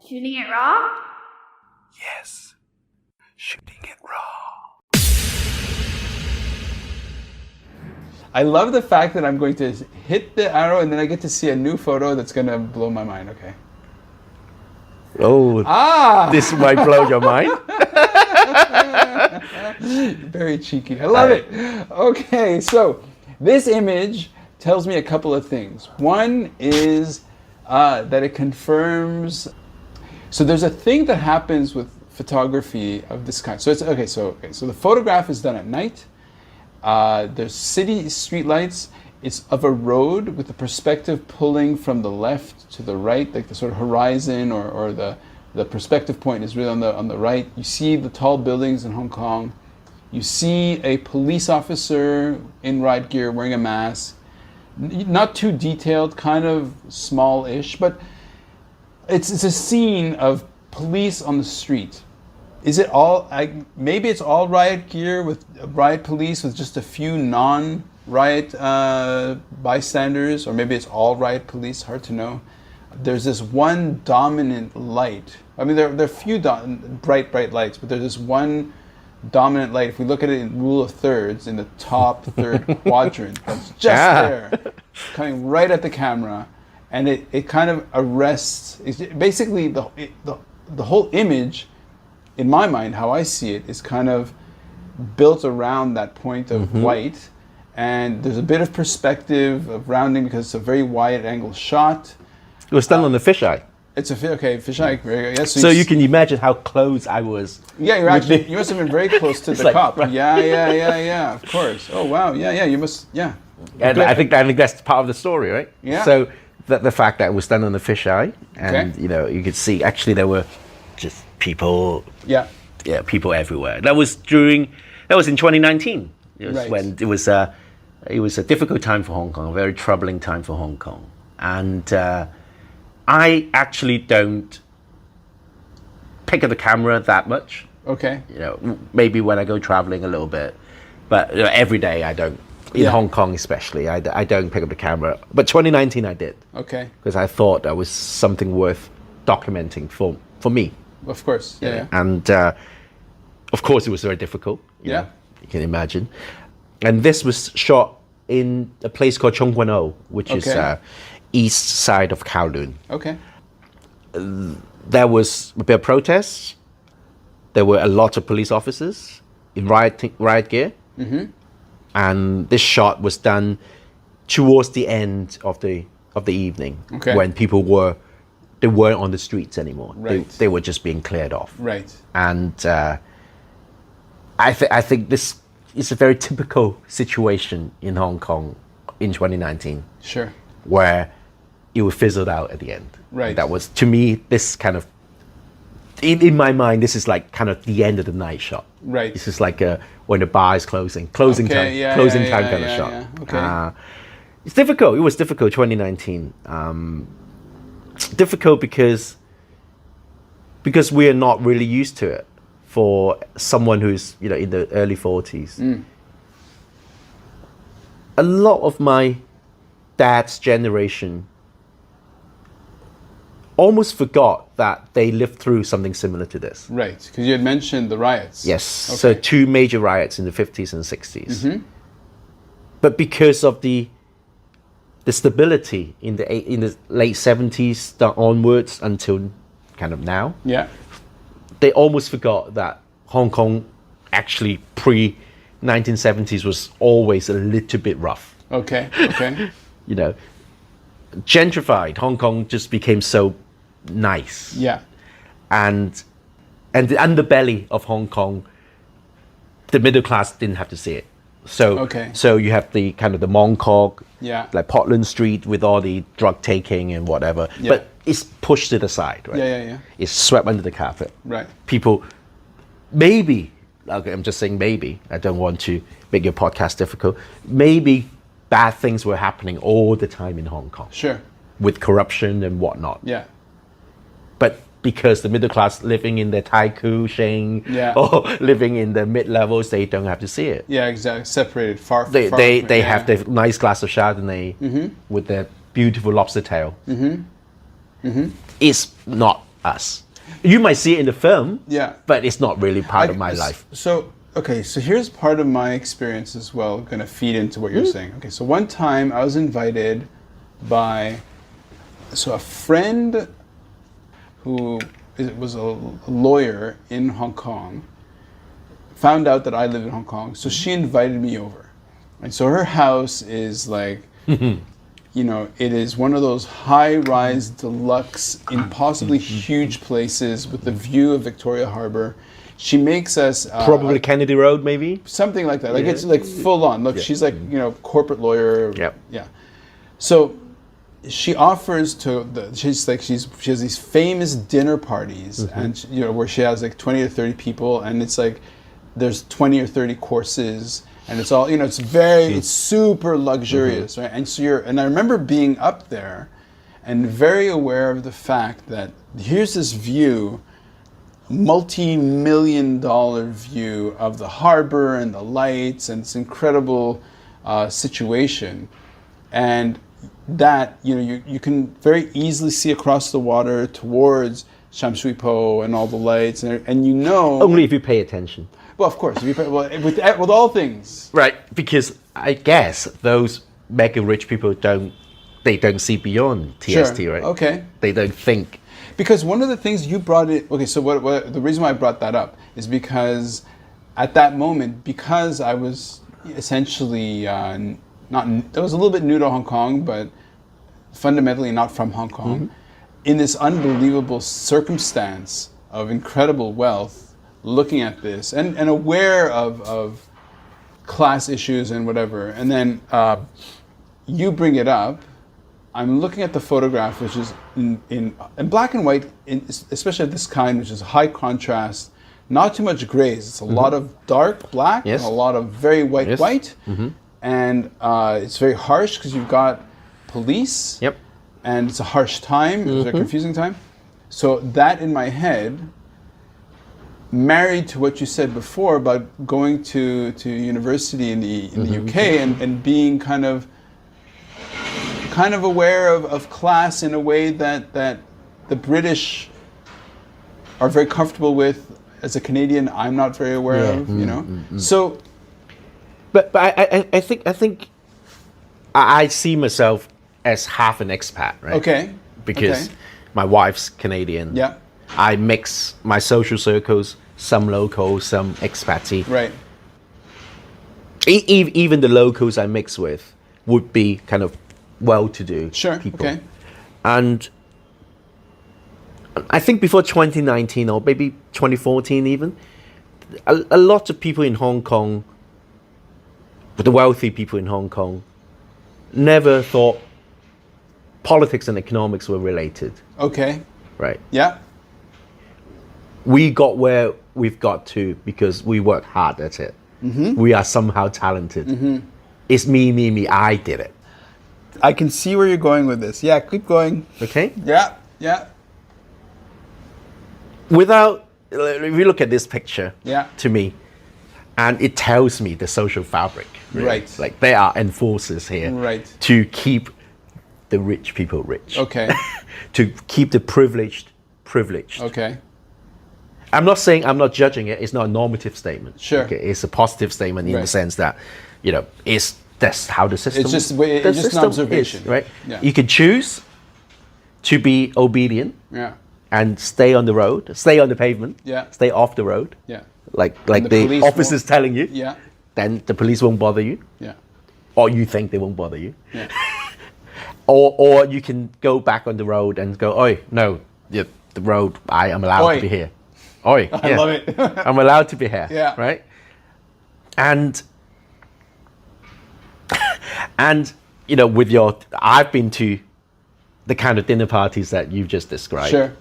Shooting it raw? Yes. Shooting it raw. I love the fact that I'm going to hit the arrow and then I get to see a new photo that's going to blow my mind. Okay. Oh, this might blow your mind. Very cheeky. I love it. Okay, so this image tells me a couple of things. One is that it confirms. So there's a thing that happens with photography of this kind. So it's okay. So the photograph is done at night. There's city streetlights. It's of a road with the perspective pulling from the left to the right, like the sort of horizon or the perspective point is really on the right. You see the tall buildings in Hong Kong. You see a police officer in riot gear wearing a mask. Not too detailed, kind of small-ish, but it's a scene of police on the street. Is it all, maybe it's all riot gear with riot police with just a few non-riot bystanders, or maybe it's all riot police, hard to know. There's this one dominant light. I mean, there are a few bright lights, but there's this one dominant light. If we look at it in rule of thirds, in the top third quadrant, that's just there, coming right at the camera, and it kind of arrests. Basically, the whole image, in my mind, how I see it, is kind of built around that point of white, and there's a bit of perspective of rounding because it's a very wide angle shot. It was done on the fisheye. It's a fisheye. Very good. Yes, so you can imagine how close I was. Yeah, you must have been very close to the cop. Right. Yeah. Of course. Oh wow. Yeah. You must. Yeah. And I think that's part of the story, right? Yeah. So the fact that it was done on the fisheye, and you could see actually there were just people. Yeah. Yeah, people everywhere. That was in 2019. It was when it was a difficult time for Hong Kong, a very troubling time for Hong Kong, and. I actually don't pick up the camera that much. Okay. Maybe when I go traveling a little bit, but every day I don't. In Hong Kong especially, I don't pick up the camera. But 2019 I did. Okay. Because I thought that was something worth documenting for me. Of course. Yeah. And of course it was very difficult. You know, you can imagine. And this was shot in a place called Chung Kwan O, which is east side of Kowloon. Okay. There was a bit of protests. There were a lot of police officers in riot gear. Mm-hmm. And this shot was done towards the end of the evening, when people weren't on the streets anymore. Right. They were just being cleared off. Right. And I think this is a very typical situation in Hong Kong in 2019. Sure. Where it was fizzled out at the end. Right. That was, to me, this kind of, in my mind, this is like kind of the end of the night shot. Right. This is like when the bar is closing time kind of shot. Yeah. Okay. It's difficult. It was difficult, 2019. Difficult because we are not really used to it. For someone who's in the early 40s, a lot of my dad's generation almost forgot that they lived through something similar to this. Right, because you had mentioned the riots. Yes, okay. So 2 major riots in the 50s and 60s. Mm-hmm. But because of the stability in the late 70s onwards until kind of now, they almost forgot that Hong Kong actually pre-1970s was always a little bit rough. Okay. Gentrified, Hong Kong just became so nice. Yeah. And the underbelly of Hong Kong, the middle class didn't have to see it. So you have the kind of the Mong Kok, like Portland Street with all the drug taking and whatever. Yeah. But it's pushed to the side, right? Yeah. It's swept under the carpet. Right. People, maybe, I'm just saying maybe, I don't want to make your podcast difficult, maybe bad things were happening all the time in Hong Kong. Sure. With corruption and whatnot. Yeah. But because the middle class living in the Tai Kung Shing or living in the mid-levels, they don't have to see it. Yeah, exactly. Separated far. They have the nice glass of Chardonnay with their beautiful lobster tail. Mm-hmm. Mm-hmm. It's not us. You might see it in the film, Yeah. but it's not really part of my life. So, okay, so here's part of my experience as well, going to feed into what you're saying. Okay, so one time I was invited by a friend who was a lawyer in Hong Kong, found out that I live in Hong Kong, so she invited me over. And so her house is like, you know, it is one of those high-rise, deluxe, impossibly huge places with the view of Victoria Harbour. She makes us... Probably Kennedy Road, maybe? Something like that. Like, it's like full on. Look, she's like, you know, corporate lawyer. Yep. Yeah. So she offers to... she has these famous dinner parties, and you know, where she has like 20 or 30 people, and it's like, there's 20 or 30 courses, and it's all, you know, it's super luxurious, right? And so and I remember being up there and very aware of the fact that here's this view, multi-million-dollar view of the harbor and the lights and this incredible situation, and that, you know, you can very easily see across the water towards Sham Shui Po and all the lights, and you know... Only if you pay attention. Well, of course, with all things. Right, because I guess those mega rich people don't see beyond TST, Sure. right? Okay. They don't think. Because one of the things you brought it... Okay, so what the reason why I brought that up is because at that moment, because I was essentially I was a little bit new to Hong Kong, but fundamentally not from Hong Kong, in this unbelievable circumstance of incredible wealth, looking at this and aware of class issues and whatever, and then you bring it up. I'm looking at the photograph, which is in black and white, especially of this kind, which is high contrast, not too much grays. It's a lot of dark black and a lot of very white white, and it's very harsh because you've got police, and it's a harsh time. It's a very confusing time. So that in my head, married to what you said before about going to university in the UK and being kind of aware of class in a way that the British are very comfortable with. As a Canadian, I'm not very aware of, you know. So, but I think I see myself as half an expat, right? Okay. Because my wife's Canadian. Yeah. I mix my social circles, some local, some expatsy. Right. Even the locals I mix with would be kind of well-to-do people. Okay. And I think before 2019 or maybe 2014 even, a lot of people in Hong Kong, the wealthy people in Hong Kong, never thought politics and economics were related. Okay. Right. Yeah. We got where we've got to because we work hard at it. We are somehow talented. It's me, I did it. I can see where you're going with this. Yeah, keep going. Okay? Yeah. If you look at this picture, to me, and it tells me the social fabric. Really. Right. Like there are enforcers here to keep the rich people rich. Okay. To keep the privileged privileged. Okay. I'm not saying, I'm not judging it. It's not a normative statement. Sure. Okay? It's a positive statement in the sense that, you know, that's how the system. It's just an observation, is, right? Yeah. You can choose to be obedient. Yeah. And stay on the road, stay on the pavement, stay off the road. Yeah. Like the officer's telling you. Yeah. Then the police won't bother you. Yeah. Or you think they won't bother you. Yeah. or you can go back on the road and go, oi, no, the road, I am allowed to be here. Oi. I love it. I'm allowed to be here. Yeah. Right? And you know, I've been to the kind of dinner parties that you've just described. Sure.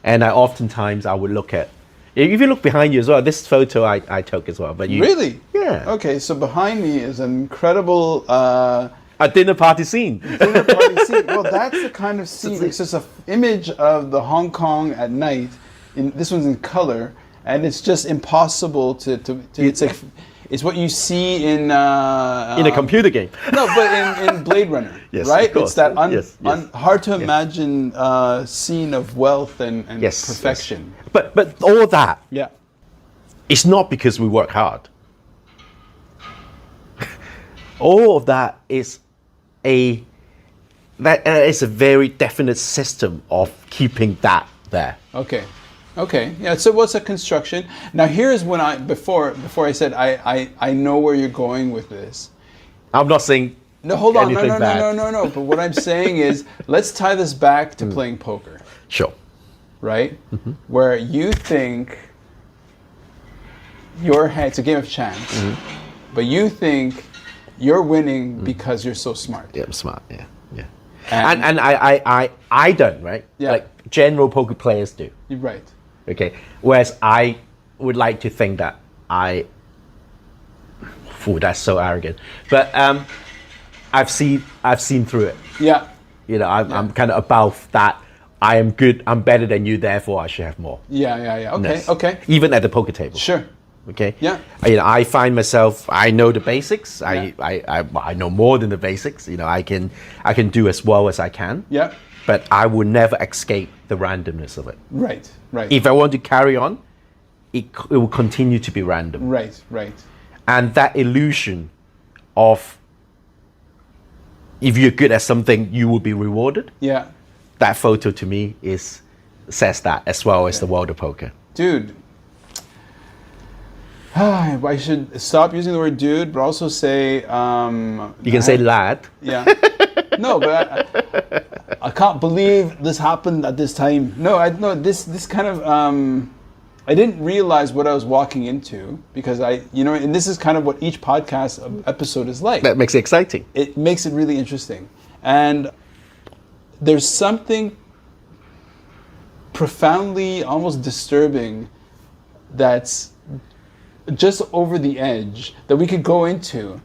And I would look at, if you look behind you as well, this photo I took as well. But you Really? Yeah. Okay, so behind me is an incredible... a dinner party scene. dinner party scene. Well, that's the kind of scene. It's just an image of the Hong Kong at night. This one's in color, and it's just impossible to it's like... It's what you see in a computer game. No, but in Blade Runner, Yes, right? of course. It's that Yes. hard to imagine scene of wealth and Yes, perfection. yes. But all that, Yeah. it's not because we work hard. All of that is a very definite system of keeping that there. Okay. Okay. Yeah. So what's a construction? Now here's when before I said I know where you're going with this. I'm not saying No, hold on. anything No. bad. But what I'm saying is, let's tie this back to playing poker, Sure. right? Where you think it's a game of chance, but you think you're winning because you're so smart. Yeah, I'm smart. Yeah. And- And I don't, right? Yeah. Like general poker players do. You're right. Okay. Whereas I would like to think that that's so arrogant. But I've seen through it. Yeah. I'm kind of above that. I am good. I'm better than you. Therefore, I should have more. Yeah. Okay. Yes. Okay. Even at the poker table. Sure. Okay. Yeah. I find myself. I know the basics. I know more than the basics. I can do as well as I can. Yeah. But I will never escape the randomness of it. Right. Right. If I want to carry on, it will continue to be random. Right. And that illusion of if you're good at something, you will be rewarded. Yeah. That photo to me says that as well as the world of poker. Dude. I should stop using the word dude, but also say. You can say lad. Yeah. No, but I can't believe this happened at this time. No, this kind of. I didn't realize what I was walking into because and this is kind of what each podcast episode is like. That makes it exciting. It makes it really interesting, and there's something profoundly, almost disturbing, that's just over the edge that we could go into.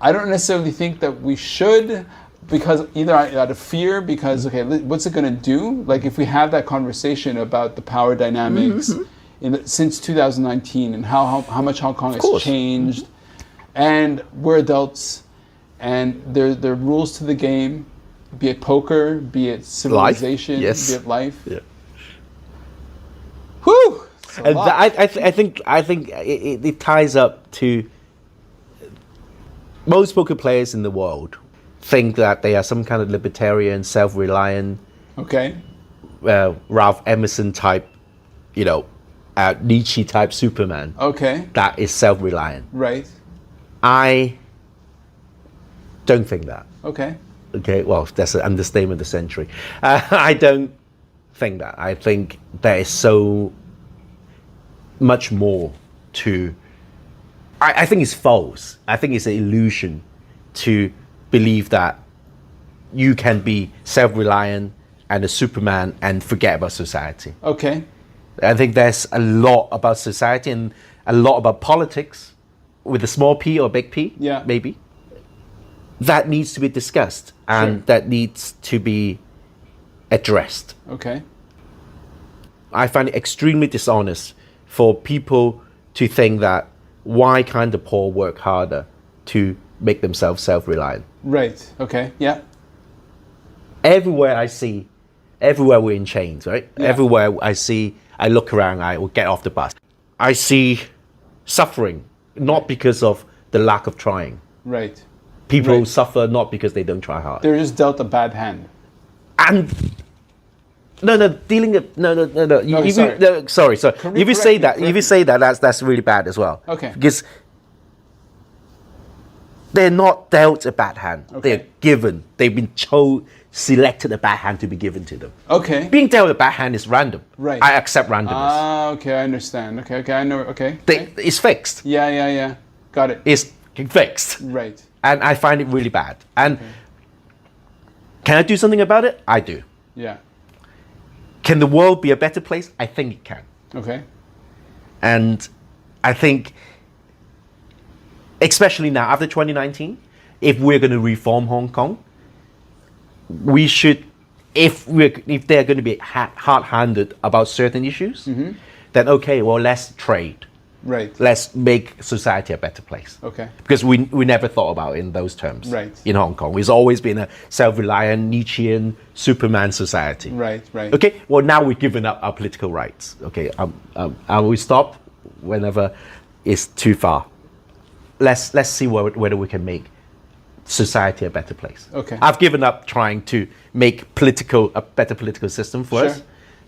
I don't necessarily think that we should, because either out of fear, because what's it going to do? Like if we have that conversation about the power dynamics since 2019 and how much Hong Kong has changed, and we're adults, and there are rules to the game, be it poker, be it civilization, life. Yes. be it life. Yeah. Whew! And I think it ties up to most poker players in the world think that they are some kind of libertarian, self-reliant, Ralph Emerson type, Nietzsche type Superman. Okay. That is self-reliant. Right. I don't think that. Okay. Okay, well, that's an understatement of the century. I don't think that. I think there is so much more to. I think it's false. I think it's an illusion to believe that you can be self-reliant and a Superman and forget about society. Okay. I think there's a lot about society and a lot about politics with a small p or big P, maybe, that needs to be discussed and that needs to be addressed. Okay. I find it extremely dishonest for people to think that why can't the poor work harder to make themselves self-reliant? Right. Okay. Yeah. Everywhere we're in chains, right? Yeah. Everywhere I look around, I will get off the bus. I see suffering, not because of the lack of trying. Right. People suffer not because they don't try hard. They're just dealt a bad hand. And sorry. If you say that, that's really bad as well. Okay. Because they're not dealt a bad hand. Okay. They're given. They've been selected a bad hand to be given to them. Okay. Being dealt a bad hand is random. Right. I accept randomness. Okay, I understand. Okay, I know. Okay. It's fixed. Yeah. Got it. It's fixed. Right. And I find it really bad. And can I do something about it? I do. Yeah. Can the world be a better place? I think it can. Okay. And I think, especially now after 2019, if we're going to reform Hong Kong, we should, if they're going to be hard-handed about certain issues, then okay, well, let's trade. Right. Let's make society a better place. Okay. Because we never thought about it in those terms. Right. In Hong Kong, it's always been a self-reliant Nietzschean Superman society. Right. Okay. Well, now we've given up our political rights. Okay. I will stop whenever it's too far. Let's see whether we can make society a better place. Okay. I've given up trying to make a better political system for us.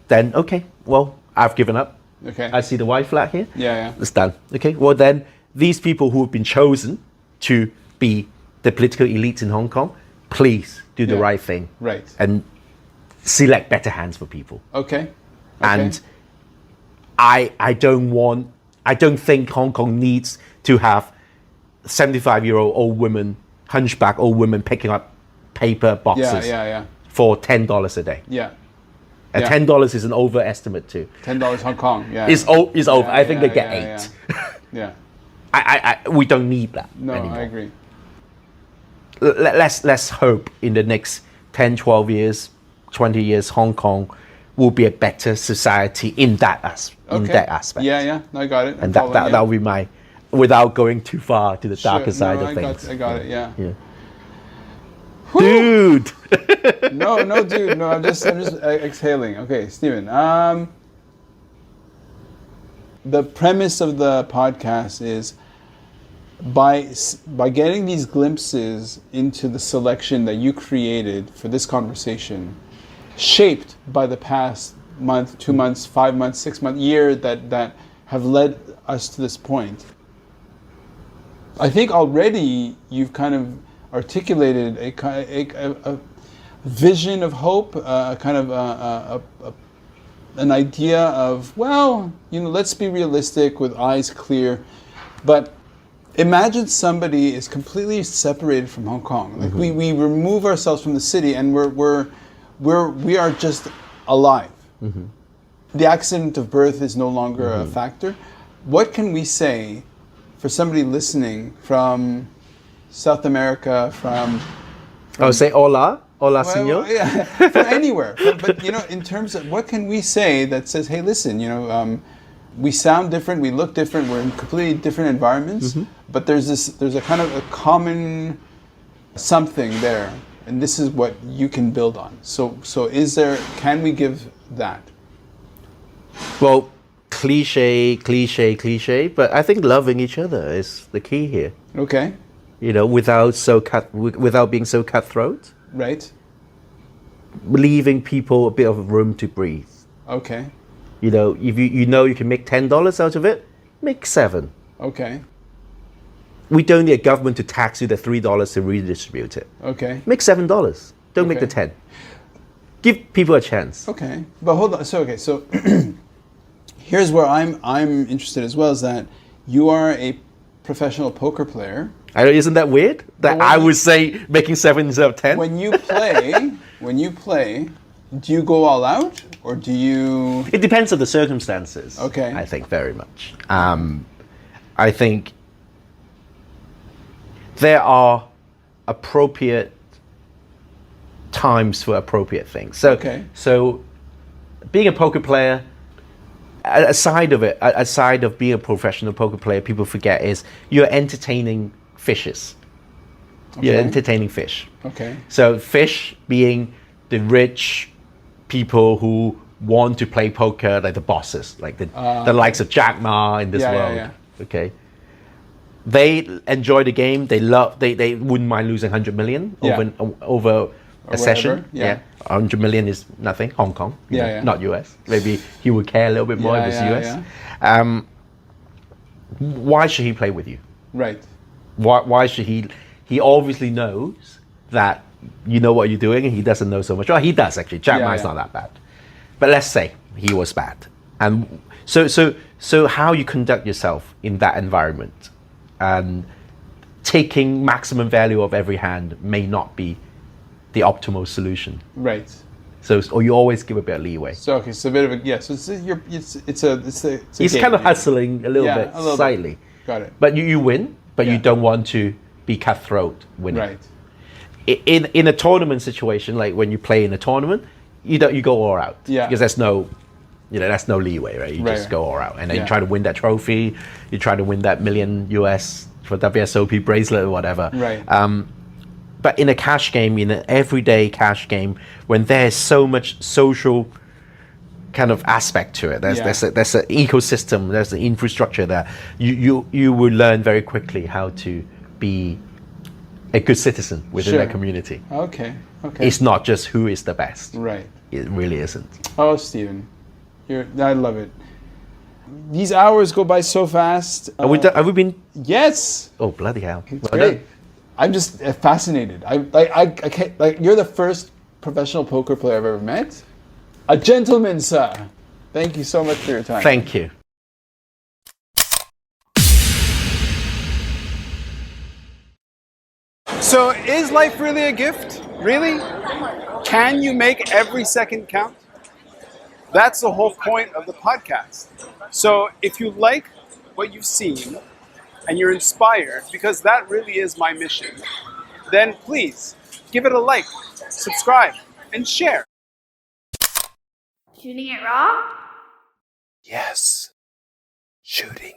Then okay. Well, I've given up. Okay. I see the white flag here. Yeah. It's done. Okay. Well, then these people who have been chosen to be the political elites in Hong Kong, please do the right thing. Right. And select better hands for people. Okay. And I don't think Hong Kong needs to have 75-year-old old women, hunchback old women picking up paper boxes for $10 a day. Yeah. $10 is an overestimate too. $10 Hong Kong. Yeah. It's over. I think they get $8. Yeah. We don't need that anymore. I agree. Let's hope in the next 10, 12 years, 20 years, Hong Kong will be a better society in that aspect. Yeah. No, I got it. And that will be my, without going too far to the darker side of things. I got it. Yeah. Dude. No, dude. No, I'm just exhaling. Okay, Stephen. The premise of the podcast is by getting these glimpses into the selection that you created for this conversation, shaped by the past month, 2 months, 5 months, 6 months, year that have led us to this point. I think already you've kind of articulated a vision of hope, an idea of, well, let's be realistic with eyes clear. But imagine somebody is completely separated from Hong Kong. Like we remove ourselves from the city and we are just alive. The accident of birth is no longer a factor. What can we say for somebody listening from South America, from I would say hola, senor. Yeah, from anywhere. But in terms of what can we say that says, hey, listen, we sound different, we look different, we're in completely different environments, but there's a kind of a common something there, and this is what you can build on. So can we give that? Well, cliche, but I think loving each other is the key here. Okay. Without being so cutthroat. Right. Leaving people a bit of room to breathe. Okay. If you can make $10 out of it, make $7. Okay. We don't need a government to tax you the $3 to redistribute it. Okay. Make $7. Don't make the 10. Give people a chance. Okay. But hold on. So here's where I'm interested as well, is that you are a professional poker player. Isn't that weird? That I would say making 7 instead of 10? When you play, do you go all out or do you? It depends on the circumstances. Okay. I think very much. I think there are appropriate times for appropriate things. So being a poker player, aside of being a professional poker player, people forget is you're entertaining fishes. Okay. You're entertaining fish. Okay. So fish being the rich people who want to play poker, like the bosses, like the likes of Jack Ma in this world. Yeah. Okay. They enjoy the game. They wouldn't mind losing 100 million over a session. Yeah. 100 million is nothing. Hong Kong, not US. Maybe he would care a little bit more if it's US. Yeah. Why should he play with you? Right. Why should he? He obviously knows that you know what you're doing, and he doesn't know so much. Well, he does actually. Jack Ma is not that bad, but let's say he was bad, and so how you conduct yourself in that environment, and taking maximum value of every hand may not be the optimal solution. Right. So you always give a bit of leeway. So a bit of a So it's a He's game, kind of hustling a little bit slightly. Got it. But you win, but you don't want to be cutthroat winning. Right. In a tournament situation, like when you play in a tournament, you go all out. Yeah. Because there's no that's no leeway, right? You just go all out, and then you Yeah. try to win that trophy, you try to win that million US for WSOP bracelet or whatever. Right. But in a cash game, in an everyday cash game, when there's so much social kind of aspect to it, there's an ecosystem, there's an infrastructure there. You will learn very quickly how to be a good citizen within that community. Okay. It's not just who is the best. Right. It really isn't. Oh, Stephen, I love it. These hours go by so fast. Have we been? Yes. Oh, bloody hell! It's great. I'm just fascinated. I can't, you're the first professional poker player I've ever met. A gentleman, sir. Thank you so much for your time. Thank you. So, is life really a gift? Really? Can you make every second count? That's the whole point of the podcast. So, if you like what you've seen and you're inspired, because that really is my mission, then please give it a like, subscribe, and share. Shooting it raw? Yes. Shooting.